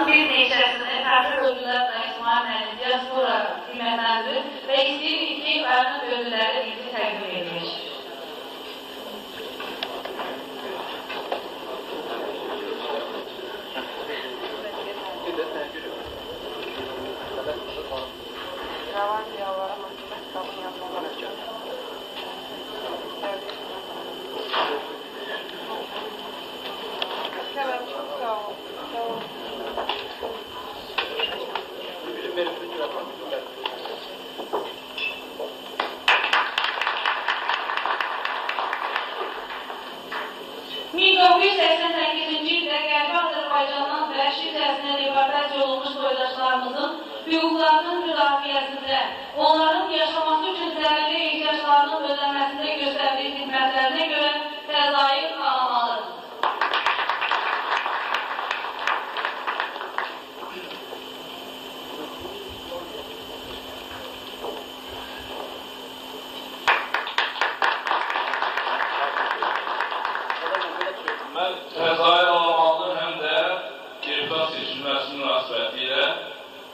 Bir neçəsini fərqli bölgülərlə İsmail müəllim diaspora qiymətləndirir və istəyirik ki, ayının bölgüləri bizi təqdim edilir. Hüquqlarının müdafiəsində, onların yaşaması üçün zəruri ehtiyaclarının ödənməsində göstərdiyi xidmətlərinə görə fəzai qalamalıdır. Mən fəzai qalamalı həm də deputat seçilməsi münasibəti ilə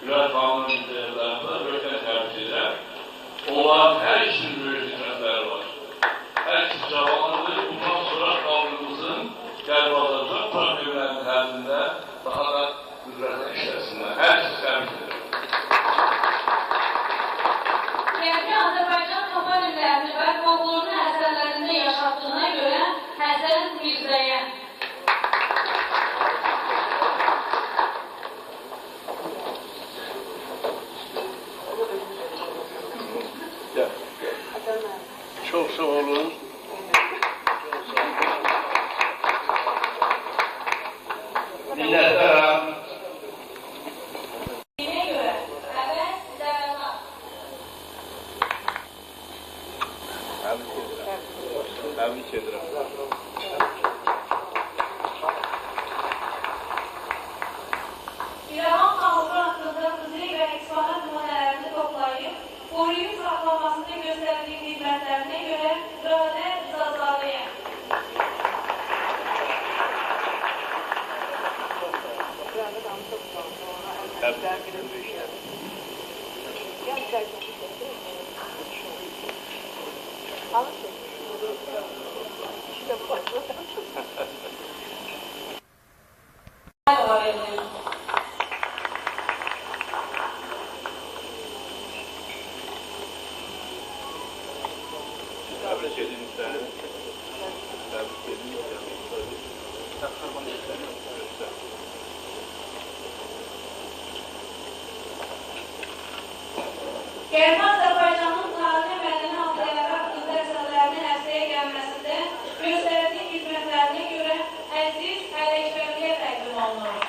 Gülər xanımın müdərlərində böyükdən təbrik edirəm. Onların hər ikisinin böyük xidmətləri var. Hər ikisi cavanlıdır. Bundan sonra xalqımızın qəlbazacaq problemlərinin həllində daha da qüdrətlə işləsinlər. Hər ikisi təbrik edirəm. Qərbli Azərbaycan toponimlərini və folklorunu əsərlərində yaşatdığına görə Həsən Mirzəyə. Çok sağ olun. Minnettarım. Yine göre, evet, devam. Tebrik ederim. İrəvan xalqı haqqında xüsusi və eksponat nümunələrini toplayıb, qoruyub saxlamasında göstərdiyi xidmətlərinə görə Radə Zazadəyə. Tebrik edin seni. Tebrik edin seni. Qərbi Azərbaycanın tarixi mədəni abidələri haqqında əsərlərinin ərsəyə gəlməsində göstərdiyi xidmətlərinə görə əziz Ələkbərliyə təqdim olunur.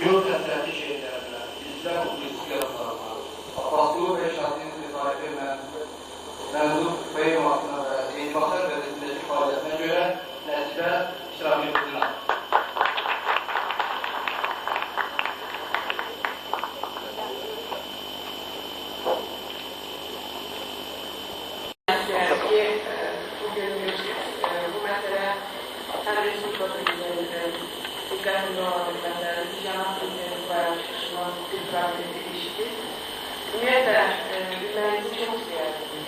Yol təsərrüfü şeylərlə, bizlər xüsusi yaratlarına, Abbaslı və Şahsinin müsahibə məzun bəyəmasına və eynibasar vəzifindəki fəaliyyətinə görə nəticə iştirak etdirilən. Bugün bu məsələ həm Respublikası üzərində diqqətində olan məsələdir. Cənab Prezidentimiz paylaşışından diqqət edilmişdir. Ümumiyyətlə, bilməyinizi çox istəyərdim.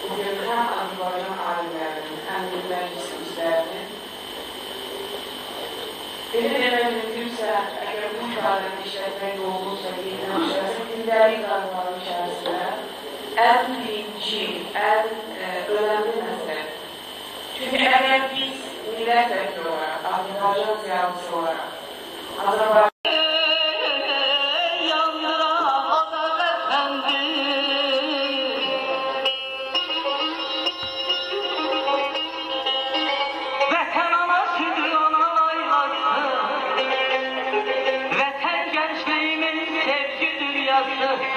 Bugün həm Azərbaycan alimlərinin, həm məclis üzvlərinin belə demək mümkünsə, əgər bu ifadəni işlətmək olursa, yeniləşərsə, gündəlik qanunların içərisində ən birinci, ən önəmli məsələ. Çünki əgər biz millət vəkili olaraq, Azərbaycan ziyalısı olaraq, Azərbaycan Vətən gençliğimin sevgi dünyası